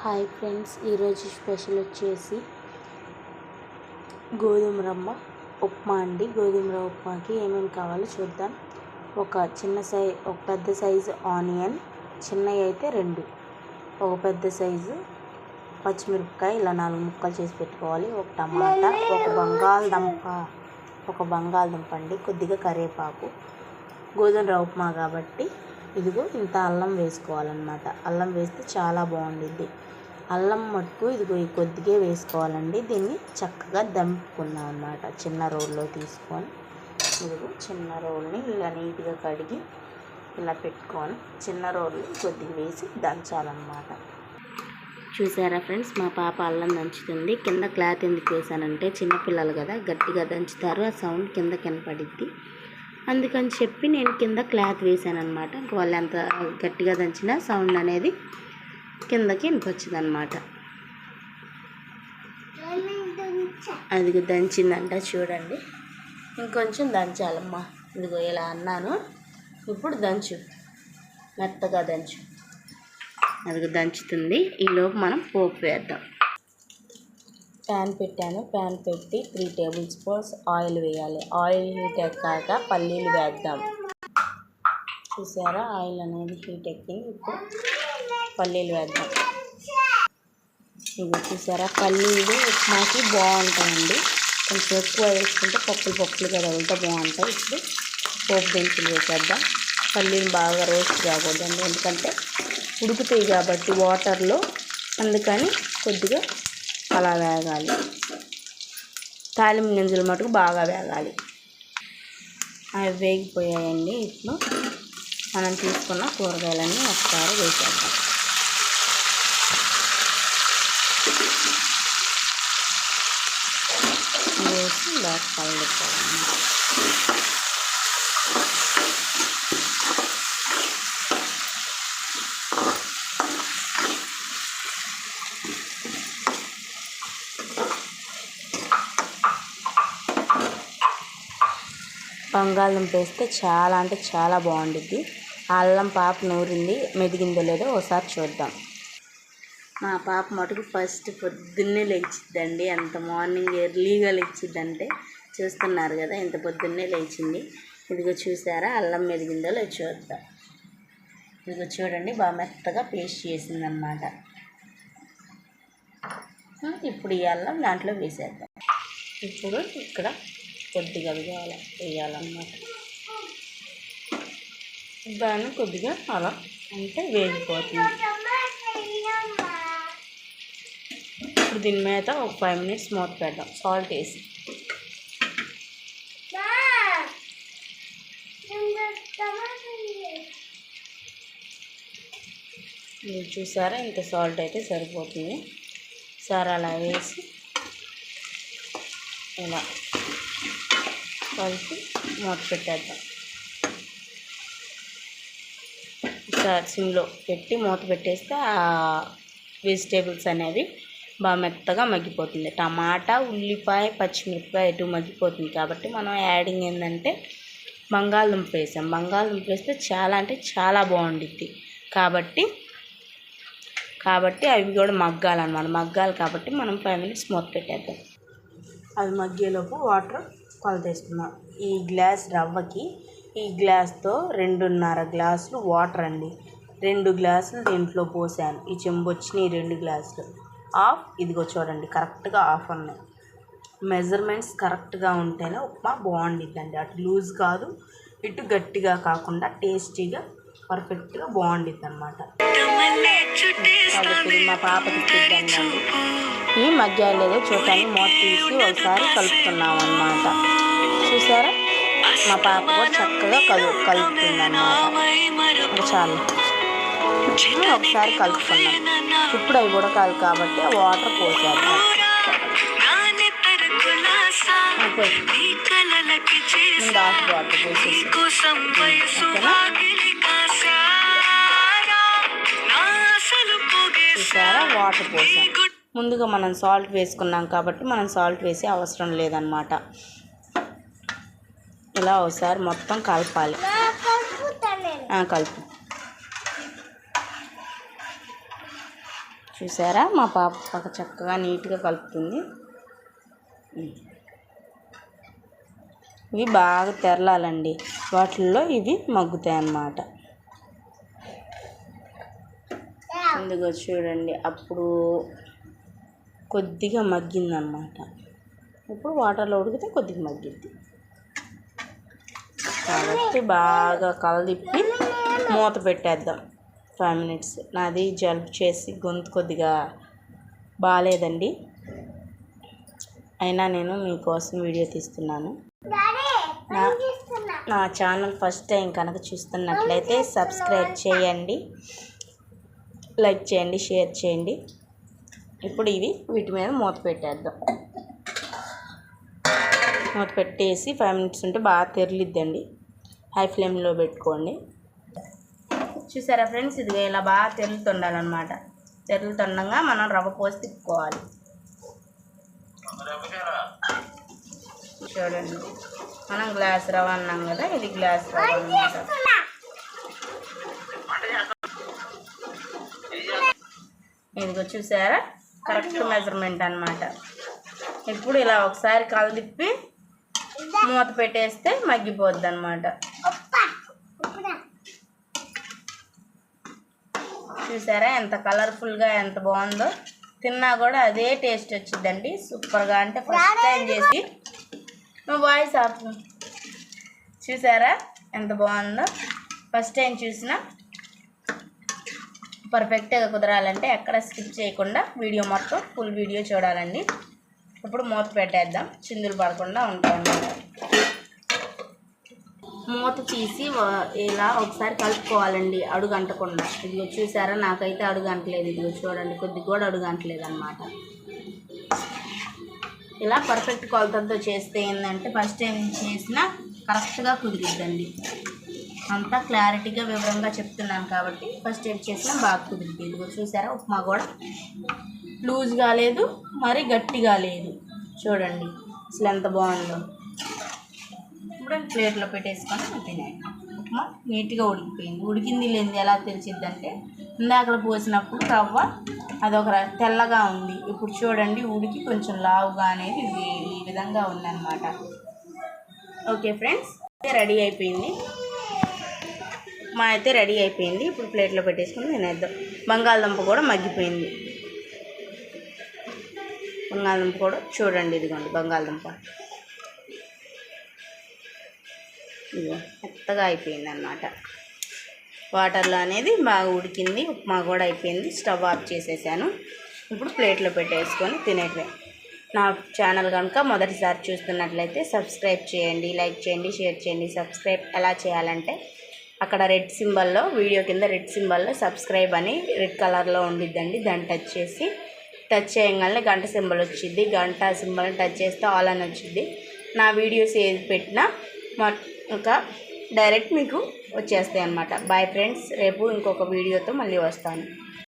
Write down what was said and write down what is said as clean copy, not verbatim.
Hi friends, ఈరోజు special వచ్చేసి గోధుమ రవ్వ ఉప్మా అండి. గోధుమ రవ్వ ఉప్మాకి ఏమేమి కావాలో చూద్దాం. ఒక పెద్ద సైజు ఆనియన్, చిన్నవి అయితే 2, ఒక పెద్ద సైజు పచ్చిమిరపకాయ ఇలా 4 ముక్కలు చేసి పెట్టుకోవాలి. ఒక టమాటా, ఒక బంగాళదుంప అండి, కొద్దిగా కరివేపాకు. గోధుమ రవ్వ ఉప్మా కాబట్టి ఇదిగో ఇంత అల్లం వేసుకోవాలన్నమాట. అల్లం వేస్తే చాలా బాగుండిద్ది. అల్లం మట్టుకు ఇదిగో కొద్దిగా వేసుకోవాలండి. దీన్ని చక్కగా దంపుకున్నాం అన్నమాట. చిన్న రోల్లో తీసుకొని ఇదిగో చిన్న రోల్ని ఇలా నీట్గా కడిగి ఇలా పెట్టుకొని చిన్న రోల్ని కొద్దిగా వేసి దంచాలన్నమాట. చూసారా ఫ్రెండ్స్, మా పాప అల్లం దంచుతుంది. కింద క్లాత్ ఎందుకు వేసానంటే చిన్నపిల్లలు కదా, గట్టిగా దంచుతారు, ఆ సౌండ్ కింద పడిద్ది. అందుకని చెప్పి నేను కింద క్లాత్ వేసాను అనమాట. ఇంక వాళ్ళు ఎంత గట్టిగా దంచినా సౌండ్ అనేది కిందకి వినిపించదు అనమాట. అది దంచిందంట చూడండి. ఇంకొంచెం దంచాలమ్మా. ఇదిగో ఇలా అన్నాను, ఇప్పుడు దంచు, మెత్తగా దంచు. అది దంచుతుంది. ఈలోపు మనం పోపు వేద్దాం. ప్యాన్ పెట్టాను. ప్యాన్ పెట్టి 3 టేబుల్ స్పూన్స్ ఆయిల్ వేయాలి. ఆయిల్ హీట్ ఎక్కాక పల్లీలు వేద్దాం. చూసారా, ఆయిల్ అనేది హీట్ ఎక్కింది. ఇప్పుడు పల్లీలు వేద్దాం. ఇది చూసారా, పల్లీలు ఉప్మాకి బాగుంటాయండి. కొంచెం ఎక్కువ వేసుకుంటే పప్పులుగా తగులుతూ బాగుంటాయి. ఇప్పుడు పోపు దినుసులు వేసేద్దాం. పల్లీలు బాగా రోస్ట్ కాకూడదండి, ఎందుకంటే ఉడుకుతాయి కాబట్టి వాటర్లో, అందుకని కొద్దిగా అలా వేగాలి. తాలింపు గింజలు మటుకు బాగా వేగాలి. అవి వేగిపోయాయండి. ఇప్పుడు మనం తీసుకున్న కూరగాయలన్నీ ఒకసారి వేసేద్దాం. వేసి బాగా కలుపుకోవాలి. బంగాళదుంప వేస్తే చాలా అంటే చాలా బాగుండిద్ది. అల్లం పాప నూరింది, మెదిగిందో లేదో ఒకసారి చూద్దాం. మా పాప మటుకు ఫస్ట్ పొద్దున్నే లేచిద్దండి. అంత మార్నింగ్ ఎర్లీగా లేచిద్దంటే చూస్తున్నారు కదా, ఇంత పొద్దున్నే లేచింది. ఇదిగో చూసారా, అల్లం మెదిగిందో లేదో చూద్దాం. ఇదిగో చూడండి, బాగా మెత్తగా పేస్ట్ చేసిందనమాట. ఇప్పుడు ఈ అల్లం దాంట్లో వేసేద్దాం. ఇప్పుడు ఇక్కడ కొద్దిగా వేయాలన్నమాట. దాన్ని కొద్దిగా అలా అంటే వేగిపోతుంది. ఇప్పుడు దీని మీద ఒక 5 మినిట్స్ మూత పెడదాం సాల్ట్ వేసి. మీరు చూసారా, ఇంత సాల్ట్ అయితే సరిపోతుంది. సార్ అలా వేసి ఇలా కలిపి మూత పెట్టేద్దాం. సార్ సిమ్లో పెట్టి మూత పెట్టేస్తే ఆ వెజిటేబుల్స్ అనేవి బాగా మెత్తగా మగ్గిపోతుంది. టమాటా, ఉల్లిపాయ, పచ్చిమిరపకాయ ఎటు మగ్గిపోతుంది కాబట్టి మనం యాడింగ్ ఏంటంటే బంగాళదుంప వేసాం. బంగాళదుంప వేస్తే చాలా అంటే చాలా బాగుండిద్ది. కాబట్టి అవి కూడా మగ్గాలన్నమాట. మగ్గాలి కాబట్టి మనం 5 మినిట్స్ మూత పెట్టేద్దాం. అవి మగ్గేలోపు వాటర్ కొలతేసుకున్నాం. ఈ గ్లాస్ రవ్వకి ఈ గ్లాస్తో 2.5 గ్లాసులు వాటర్ అండి. 2 గ్లాసులు దీంట్లో పోసాను. ఈ చెంబు వచ్చినాయి 2 గ్లాసులు. ఇదిగో చూడండి, కరెక్ట్గా ఆఫ్ ఉన్నాయి. మెజర్మెంట్స్ కరెక్ట్గా ఉంటేనే ఉప్మా బాగుండిద్దండి. అటు లూజ్ కాదు, ఇటు గట్టిగా కాకుండా టేస్టీగా పర్ఫెక్ట్గా బాగుండిద్ది అనమాట. కాబట్టి మా పాపకి తిద్దండి. ఈ మధ్య లేదో చూడటానికి మూత తీసి ఒకసారి కలుపుతున్నాం అన్నమాట. చూసారా, మా పాప కూడా చక్కగా కలుపుతుంది అన్నమాట. చాలు, ఒకసారి కలుపుకున్నాం. ఇప్పుడు అవి ఉడకాలి కాబట్టి ఆ వాటర్ పోసేద్దాం. ముందు హాఫ్ వాటర్ పోసేసి చూసారా, వాటర్ పోసాం. ముందుగా మనం సాల్ట్ వేసుకున్నాం కాబట్టి మనం సాల్ట్ వేసే అవసరం లేదన్నమాట. ఇలా ఒకసారి మొత్తం కలపాలి. కలుపు. చూసారా మా పాప చక్కగా నీట్గా కలుపుతుంది. ఇవి బాగా తెరలాలండి, వాటిల్లో ఇవి మగ్గుతాయి అన్నమాట. ఇందులో చూడండి అప్పుడు కొద్దిగా మగ్గిందన్నమాట. ఇప్పుడు వాటర్లో ఉడికితే కొద్దిగా మగ్గిద్ది కాబట్టి బాగా కలదిప్పి మూత పెట్టేద్దాం 5 minutes. నాది జలుబు చేసి గొంతు కొద్దిగా బాగాలేదండి, అయినా నేను మీకోసం వీడియో తీస్తున్నాను. నా ఛానల్ ఫస్ట్ టైం కనుక చూస్తున్నట్లయితే సబ్స్క్రైబ్ చేయండి, లైక్ చేయండి, షేర్ చేయండి. ఇప్పుడు వీటి మీద మూత పెట్టేద్దాం. మూత పెట్టేసి 5 minutes ఉంటే బాగా తెరలిద్దండి. హై ఫ్లేమ్లో పెట్టుకోండి. చూసారా ఫ్రెండ్స్, ఇది ఇలా బాగా తెరులుతుండాలన్నమాట. తెరులుతుండగా మనం రవ్వ పోసి తిప్పుకోవాలి. చూడండి, మనం గ్లాస్ రవ్వ అన్నాం కదా, ఇది గ్లాస్ రవ్వ అన్నమాట. ఇదిగో చూసారా, కరెక్ట్ మెజర్మెంట్ అన్నమాట. ఇప్పుడు ఇలా ఒకసారి కలదిప్పి మూత పెట్టేస్తే మగ్గిపోద్ది అన్నమాట. చూసారా ఎంత కలర్ఫుల్గా ఎంత బాగుందో, తిన్నా కూడా అదే టేస్ట్ వచ్చిందండి, సూపర్గా. అంటే ఫస్ట్ టైం చేసి వాయిస్ ఆఫ్. చూసారా ఎంత బాగుందో, ఫస్ట్ టైం చూసిన పర్ఫెక్ట్గా కుదరాలంటే ఎక్కడ స్కిప్ చేయకుండా వీడియో మొత్తం ఫుల్ వీడియో చూడాలండి. ఇప్పుడు మూత పెట్టేద్దాం, చిందులు పడకుండా ఉంటాయన్నమాట. మూత తీసి ఇలా ఒకసారి కలుపుకోవాలండి, అడుగు అంటకుండా. ఇదిగో చూసారా, నాకైతే అడుగు అంటలేదు. ఇదిగో చూడండి, కొద్దిగా కూడా అడుగు అంటలేదు అన్నమాట. ఇలా పర్ఫెక్ట్ కొలతలతో చేస్తే ఏంటంటే ఫస్ట్ టైం చేసినా కరెక్ట్గా కుదిరిద్దండి. అంతా క్లారిటీగా వివరంగా చెప్తున్నాను కాబట్టి ఫస్ట్ టైం చేసినా బాగా కుదిరిద్ది. ఇదిగో చూసారా, ఉప్మా కూడా లూజ్గా లేదు, మరి గట్టిగా లేదు. చూడండి అసలు ఎంత బాగుందో. ఇప్పుడు ప్లేట్లో పెట్టేసుకొని తినేయండి. ఉప్మా నీట్గా ఉడికిపోయింది. ఉడికింది లేనిది ఎలా తెలిసిద్దంటే, ఇందాకలు పోసినప్పుడు రవ్వ అదొక తెల్లగా ఉంది, ఇప్పుడు చూడండి ఉడికి కొంచెం లావుగా అనేది ఈ విధంగా ఉందన్నమాట. ఓకే ఫ్రెండ్స్, రెడీ అయిపోయింది. ఉప్మా అయితే రెడీ అయిపోయింది. ఇప్పుడు ప్లేట్లో పెట్టేసుకొని తినేద్దాం. బంగాళదుంప కూడా మగ్గిపోయింది. బంగాళదుంప కూడా చూడండి, ఇదిగోండి బంగాళదుంప ఇదిగో మెత్తగా అయిపోయింది అన్నమాట. వాటర్లో అనేది బాగా ఉడికింది. ఉప్మా కూడా అయిపోయింది. స్టవ్ ఆఫ్ చేసేసాను. ఇప్పుడు ప్లేట్లో పెట్టేసుకొని తినేటివే. నా ఛానల్ కనుక మొదటిసారి చూస్తున్నట్లయితే సబ్స్క్రైబ్ చేయండి, లైక్ చేయండి, షేర్ చేయండి. సబ్స్క్రైబ్ ఎలా చేయాలంటే అక్కడ రెడ్ సింబల్లో, వీడియో కింద రెడ్ సింబల్లో సబ్స్క్రైబ్ అని రెడ్ కలర్లో ఉండిద్దండి. దాన్ని టచ్ చేయగానే గంట సింబల్ వచ్చింది. గంట సింబల్ని టచ్ చేస్తే ఆల్ అని వచ్చింది. నా వీడియోస్ ఏది పెట్టినా ఇంకా డైరెక్ట్ మీకు వచ్చేస్తాయి అన్నమాట. బాయ్ ఫ్రెండ్స్, రేపు ఇంకొక వీడియోతో మళ్ళీ వస్తాను.